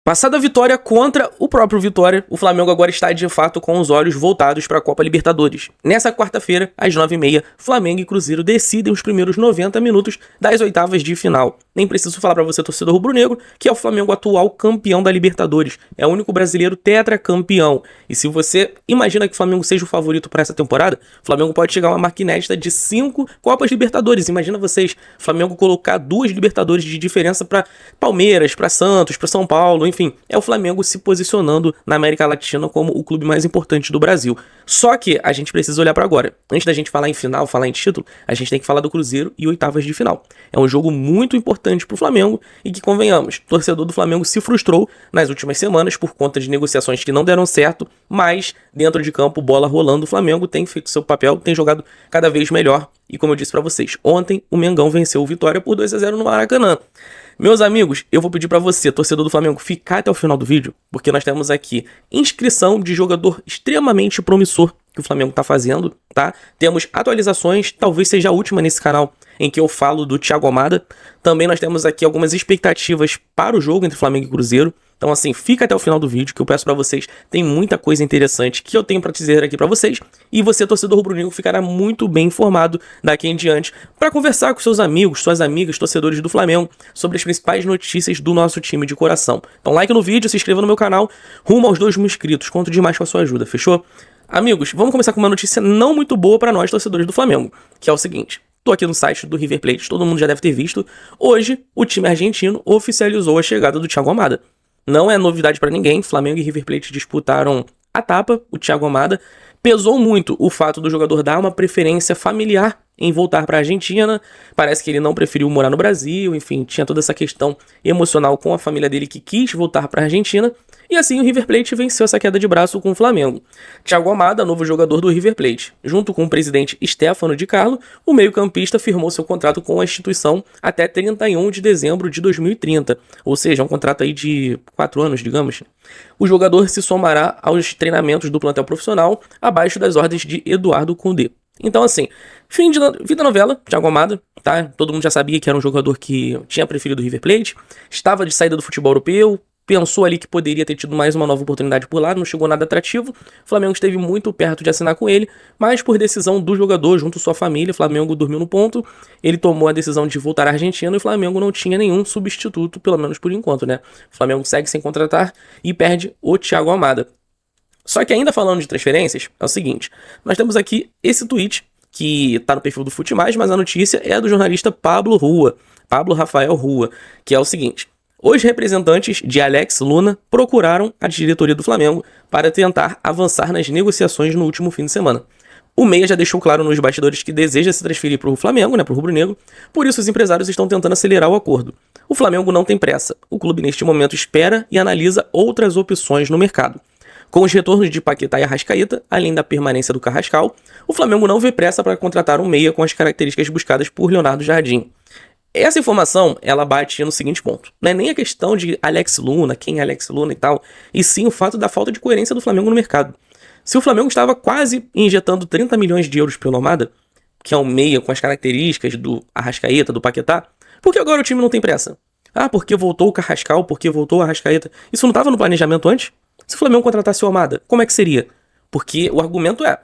Passada a vitória contra o próprio Vitória, o Flamengo agora está de fato com os olhos voltados para a Copa Libertadores. Nessa quarta-feira, às 9h30, Flamengo e Cruzeiro decidem os primeiros 90 minutos das oitavas de final. Nem preciso falar para você, torcedor rubro-negro, que é o Flamengo atual campeão da Libertadores. É o único brasileiro tetracampeão. E se você imagina que o Flamengo seja o favorito para essa temporada, o Flamengo pode chegar a uma marca inédita de 5 Copas Libertadores. Imagina vocês, o Flamengo colocar 2 Libertadores de diferença para Palmeiras, para Santos, para São Paulo, enfim, é o Flamengo se posicionando na América Latina como o clube mais importante do Brasil. Só que a gente precisa olhar para agora. Antes da gente falar em final, falar em título, a gente tem que falar do Cruzeiro e oitavas de final. É um jogo muito importante para o Flamengo e que, convenhamos, o torcedor do Flamengo se frustrou nas últimas semanas por conta de negociações que não deram certo, mas dentro de campo, bola rolando, o Flamengo tem feito seu papel, tem jogado cada vez melhor. E como eu disse para vocês, ontem o Mengão venceu o Vitória por 2-0 no Maracanã. Meus amigos, eu vou pedir para você, torcedor do Flamengo, ficar até o final do vídeo, porque nós temos aqui inscrição de jogador extremamente promissor que o Flamengo tá fazendo, tá? Temos atualizações, talvez seja a última nesse canal, em que eu falo do Thiago Almada. Também nós temos aqui algumas expectativas para o jogo entre Flamengo e Cruzeiro. Então assim, fica até o final do vídeo, que eu peço pra vocês, tem muita coisa interessante que eu tenho pra dizer aqui pra vocês, e você, torcedor rubro-negro, ficará muito bem informado daqui em diante para conversar com seus amigos, suas amigas, torcedores do Flamengo, sobre as principais notícias do nosso time de coração. Então like no vídeo, se inscreva no meu canal, rumo aos 2.000 inscritos, conto demais com a sua ajuda, fechou? Amigos, vamos começar com uma notícia não muito boa pra nós, torcedores do Flamengo, que é o seguinte. Tô aqui no site do River Plate, todo mundo já deve ter visto. Hoje, o time argentino oficializou a chegada do Thiago Almada. Não é novidade pra ninguém, Flamengo e River Plate disputaram a tapa, o Thiago Almada. Pesou muito o fato do jogador dar uma preferência familiar em voltar para a Argentina. Parece que ele não preferiu morar no Brasil, enfim, tinha toda essa questão emocional com a família dele que quis voltar para a Argentina. E assim o River Plate venceu essa queda de braço com o Flamengo. Thiago Almada, novo jogador do River Plate. Junto com o presidente Stefano Di Carlo, o meio-campista firmou seu contrato com a instituição até 31 de dezembro de 2030. Ou seja, um contrato aí de 4 anos, digamos. O jogador se somará aos treinamentos do plantel profissional abaixo das ordens de Eduardo Cudê. Então assim, fim da novela, Thiago Almada, tá? Todo mundo já sabia que era um jogador que tinha preferido o River Plate, estava de saída do futebol europeu, pensou ali que poderia ter tido mais uma nova oportunidade por lá, não chegou nada atrativo. O Flamengo esteve muito perto de assinar com ele, mas por decisão do jogador junto à sua família, o Flamengo dormiu no ponto, ele tomou a decisão de voltar à Argentina e o Flamengo não tinha nenhum substituto, pelo menos por enquanto, né? O Flamengo segue sem contratar e perde o Thiago Almada. Só que ainda falando de transferências, é o seguinte, nós temos aqui esse tweet que tá no perfil do Futemais, mas a notícia é do jornalista Pablo Rafael Rua, que é o seguinte: os representantes de Alex Luna procuraram a diretoria do Flamengo para tentar avançar nas negociações no último fim de semana. O Meia já deixou claro nos bastidores que deseja se transferir para o Flamengo, né, para o rubro-negro, por isso os empresários estão tentando acelerar o acordo. O Flamengo não tem pressa, o clube neste momento espera e analisa outras opções no mercado. Com os retornos de Paquetá e Arrascaeta, além da permanência do Carrascal, o Flamengo não vê pressa para contratar um meia com as características buscadas por Leonardo Jardim. Essa informação, ela bate no seguinte ponto. Não é nem a questão de Alex Luna, quem é Alex Luna e tal, e sim o fato da falta de coerência do Flamengo no mercado. Se o Flamengo estava quase injetando 30 milhões de euros pelo Almada, que é um meia com as características do Arrascaeta, do Paquetá, por que agora o time não tem pressa? Ah, porque voltou o Carrascal, porque voltou o Arrascaeta. Isso não estava no planejamento antes? Se o Flamengo contratasse o Almada, como é que seria? Porque o argumento é: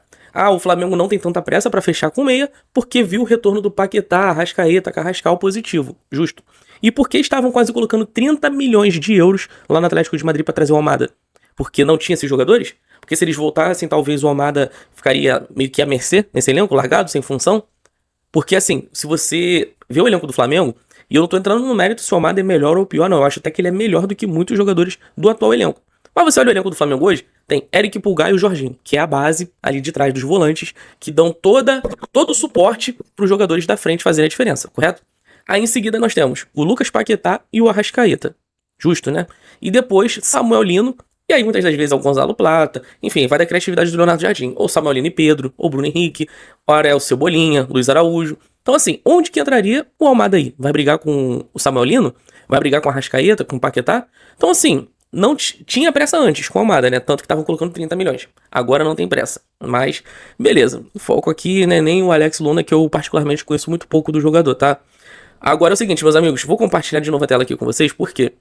o Flamengo não tem tanta pressa para fechar com o meia porque viu o retorno do Paquetá, Arrascaeta, Carrascal positivo. Justo. E por que estavam quase colocando 30 milhões de euros lá no Atlético de Madrid para trazer o Almada? Porque não tinha esses jogadores? Porque se eles voltassem, talvez o Almada ficaria meio que à mercê nesse elenco, largado, sem função? Porque assim, se você vê o elenco do Flamengo, e eu não tô entrando no mérito se o Almada é melhor ou pior, não. Eu acho até que ele é melhor do que muitos jogadores do atual elenco. Mas você olha o elenco do Flamengo hoje, tem Eric Pulgar e o Jorginho, que é a base ali de trás dos volantes, que dão todo o suporte para os jogadores da frente fazerem a diferença, correto? Aí em seguida nós temos o Lucas Paquetá e o Arrascaeta. Justo, né? E depois Samuel Lino, e aí muitas das vezes é o Gonzalo Plata, enfim, vai da criatividade do Leonardo Jardim, ou Samuel Lino e Pedro, ou Bruno Henrique, ora é o Cebolinha, Luiz Araújo. Então assim, onde que entraria o Almada aí? Vai brigar com o Samuel Lino? Vai brigar com o Arrascaeta, com o Paquetá? Então assim, não tinha pressa antes com a Almada, né? Tanto que estavam colocando 30 milhões. Agora não tem pressa. Mas, beleza. O foco aqui, né? Nem o Alex Luna, que eu particularmente conheço muito pouco do jogador, tá? Agora é o seguinte, meus amigos. Vou compartilhar de novo a tela aqui com vocês, porque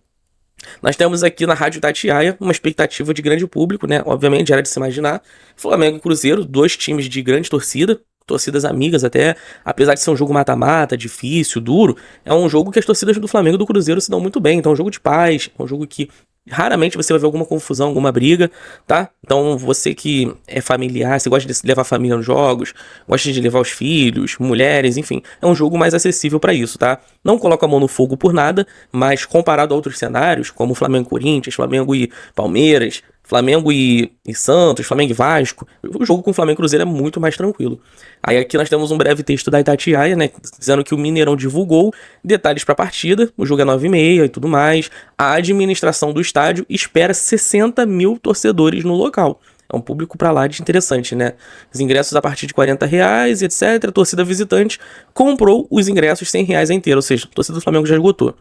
Nós temos aqui na Rádio Itatiaia uma expectativa de grande público, né? Obviamente, era de se imaginar. Flamengo e Cruzeiro, dois times de grande torcida, torcidas amigas até, apesar de ser um jogo mata-mata, difícil, duro, é um jogo que as torcidas do Flamengo e do Cruzeiro se dão muito bem. Então é um jogo de paz, é um jogo que raramente você vai ver alguma confusão, alguma briga, tá? Então você que é familiar, você gosta de levar a família nos jogos, gosta de levar os filhos, mulheres, enfim, é um jogo mais acessível pra isso, tá? Não coloca a mão no fogo por nada, mas comparado a outros cenários, como Flamengo e Corinthians, Flamengo e Palmeiras, Flamengo e Santos, Flamengo e Vasco, o jogo com Flamengo e Cruzeiro é muito mais tranquilo. Aí aqui nós temos um breve texto da Itatiaia, né, dizendo que o Mineirão divulgou detalhes para a partida, o jogo é 9h30 e tudo mais. A administração do estádio espera 60 mil torcedores no local. É um público para lá de interessante, né? Os ingressos a partir de R$40, etc. A torcida visitante comprou os ingressos R$100 inteiro, ou seja, a torcida do Flamengo já esgotou.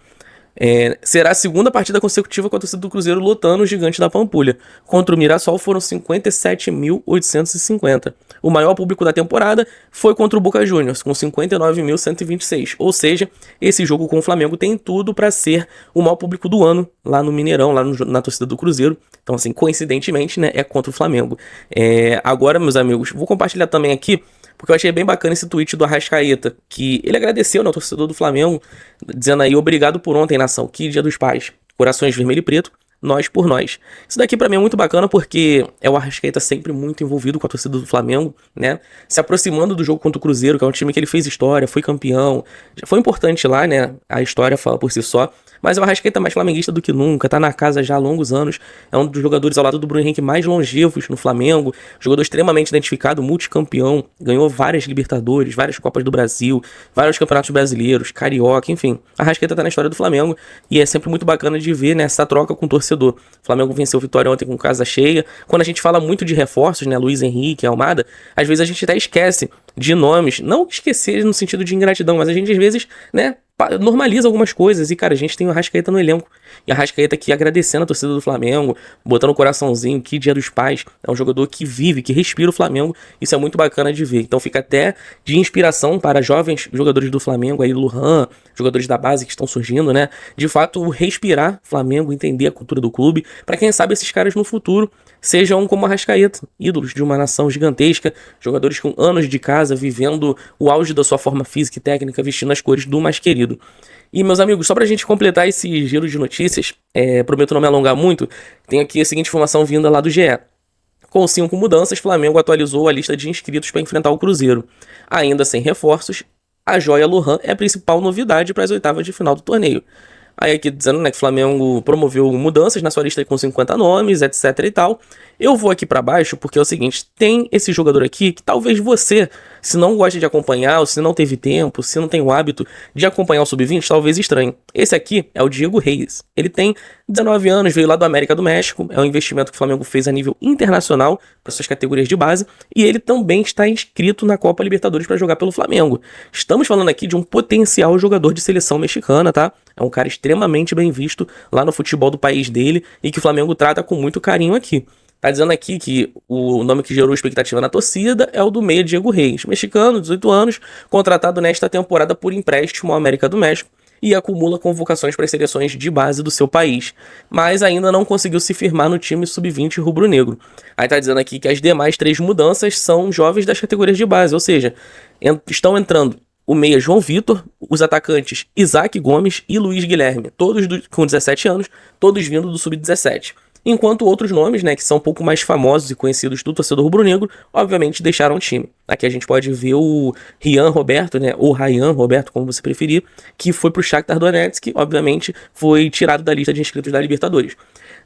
Será a segunda partida consecutiva com a torcida do Cruzeiro lotando o Gigante da Pampulha. Contra o Mirassol foram 57.850. O maior público da temporada foi contra o Boca Juniors, com 59.126. Ou seja, esse jogo com o Flamengo tem tudo para ser o maior público do ano lá no Mineirão, lá na torcida do Cruzeiro. Então, assim, coincidentemente, né, é contra o Flamengo. Agora, meus amigos, vou compartilhar também aqui, porque eu achei bem bacana esse tweet do Arrascaeta, que ele agradeceu, né, ao torcedor do Flamengo, dizendo aí, obrigado por ontem, nação, que dia dos pais, corações vermelho e preto, nós por nós. Isso daqui pra mim é muito bacana porque é o Arrascaeta sempre muito envolvido com a torcida do Flamengo, né, se aproximando do jogo contra o Cruzeiro, que é um time que ele fez história, foi campeão, já foi importante lá, né, a história fala por si só. Mas o Arrascaeta é mais flamenguista do que nunca, tá na casa já há longos anos, é um dos jogadores ao lado do Bruno Henrique mais longevos no Flamengo, jogador extremamente identificado, multicampeão, ganhou várias Libertadores, várias Copas do Brasil, vários campeonatos brasileiros, carioca, enfim. A Arrascaeta tá na história do Flamengo e é sempre muito bacana de ver, né, essa troca com o torcedor. O Flamengo venceu o Vitória ontem com casa cheia. Quando a gente fala muito de reforços, né, Luiz Henrique, Almada, às vezes a gente até esquece de nomes, não esquecer no sentido de ingratidão, mas a gente às vezes, né, normaliza algumas coisas. E, cara, a gente tem o Arrascaeta no elenco. E a Arrascaeta aqui agradecendo a torcida do Flamengo, botando o coraçãozinho, que dia dos pais. É um jogador que vive, que respira o Flamengo. Isso é muito bacana de ver. Então fica até de inspiração para jovens jogadores do Flamengo, aí Luhan, jogadores da base que estão surgindo, né? De fato, respirar Flamengo, entender a cultura do clube, para quem sabe esses caras no futuro sejam como a Arrascaeta, ídolos de uma nação gigantesca, jogadores com anos de casa, vivendo o auge da sua forma física e técnica, vestindo as cores do mais querido. E, meus amigos, só pra gente completar esse giro de notícias, prometo não me alongar muito, tem aqui a seguinte informação vinda lá do GE. Com 5 mudanças, Flamengo atualizou a lista de inscritos para enfrentar o Cruzeiro. Ainda sem reforços, a joia Lohan é a principal novidade para as oitavas de final do torneio. Aí aqui dizendo, né, que o Flamengo promoveu mudanças na sua lista com 50 nomes, etc e tal. Eu vou aqui pra baixo porque é o seguinte, tem esse jogador aqui que talvez você, se não gosta de acompanhar, ou se não teve tempo, se não tem o hábito de acompanhar o Sub-20, talvez estranhe. Esse aqui é o Diego Reis. Ele tem 19 anos, veio lá do América do México, é um investimento que o Flamengo fez a nível internacional para suas categorias de base, e ele também está inscrito na Copa Libertadores para jogar pelo Flamengo. Estamos falando aqui de um potencial jogador de seleção mexicana, tá? É um cara extremamente bem visto lá no futebol do país dele e que o Flamengo trata com muito carinho aqui. Tá dizendo aqui que o nome que gerou expectativa na torcida é o do meia Diego Reis, mexicano, 18 anos, contratado nesta temporada por empréstimo ao América do México e acumula convocações para as seleções de base do seu país, mas ainda não conseguiu se firmar no time sub-20 rubro-negro. Aí tá dizendo aqui que as demais 3 mudanças são jovens das categorias de base, ou seja, estão entrando o meia João Vitor, os atacantes Isaac Gomes e Luiz Guilherme, todos com 17 anos, todos vindo do sub-17. Enquanto outros nomes, né, que são um pouco mais famosos e conhecidos do torcedor rubro-negro, obviamente deixaram o time. Aqui a gente pode ver o Rian Roberto, né, ou Ryan Roberto, como você preferir, que foi pro Shakhtar Donetsk, que obviamente foi tirado da lista de inscritos da Libertadores.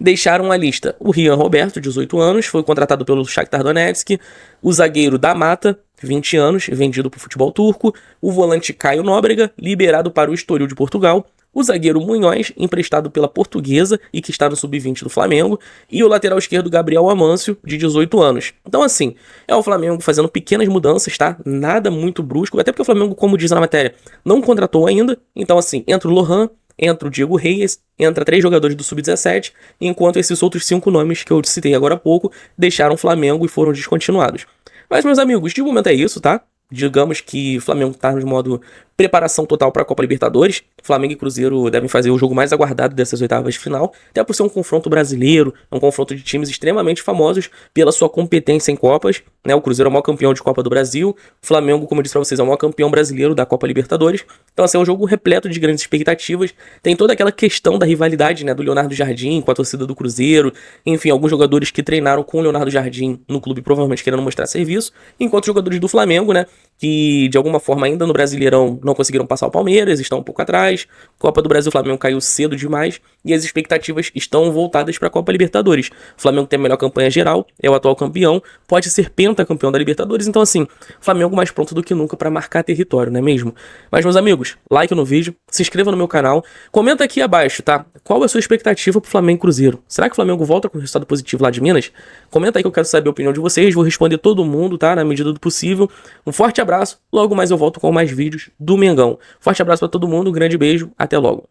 Deixaram a lista o Rian Roberto, 18 anos, foi contratado pelo Shakhtar Donetsk, o zagueiro da Mata, 20 anos, vendido para o futebol turco, o volante Caio Nóbrega, liberado para o Estoril de Portugal, o zagueiro Munhoz, emprestado pela Portuguesa e que está no sub-20 do Flamengo, e o lateral esquerdo Gabriel Amâncio, de 18 anos. Então, assim, é o Flamengo fazendo pequenas mudanças, tá? Nada muito brusco, até porque o Flamengo, como diz na matéria, não contratou ainda. Então, assim, entra o Lohan, entra o Diego Reis, entra 3 jogadores do sub-17, enquanto esses outros 5 nomes que eu citei agora há pouco deixaram o Flamengo e foram descontinuados. Mas, meus amigos, de momento é isso, tá? Digamos que o Flamengo está no modo preparação total para a Copa Libertadores. Flamengo e Cruzeiro devem fazer o jogo mais aguardado dessas oitavas de final, até por ser um confronto brasileiro, um confronto de times extremamente famosos pela sua competência em Copas, né? O Cruzeiro é o maior campeão de Copa do Brasil, o Flamengo, como eu disse pra vocês, é o maior campeão brasileiro da Copa Libertadores. Então, assim, é um jogo repleto de grandes expectativas. Tem toda aquela questão da rivalidade, né, do Leonardo Jardim com a torcida do Cruzeiro. Enfim, alguns jogadores que treinaram com o Leonardo Jardim no clube, provavelmente querendo mostrar serviço, enquanto os jogadores do Flamengo, né, que de alguma forma ainda no Brasileirão não conseguiram passar o Palmeiras, estão um pouco atrás. Copa do Brasil, o Flamengo caiu cedo demais e as expectativas estão voltadas para a Copa Libertadores. O Flamengo tem a melhor campanha geral, é o atual campeão, pode ser pentacampeão da Libertadores, então assim, Flamengo mais pronto do que nunca para marcar território, não é mesmo? Mas meus amigos, like no vídeo, se inscreva no meu canal, comenta aqui abaixo, tá? Qual é a sua expectativa pro Flamengo e Cruzeiro? Será que o Flamengo volta com resultado positivo lá de Minas? Comenta aí que eu quero saber a opinião de vocês, vou responder todo mundo, tá? Na medida do possível. Um forte abraço, logo mais eu volto com mais vídeos do Mengão. Forte abraço para todo mundo, um grande beijo, até logo.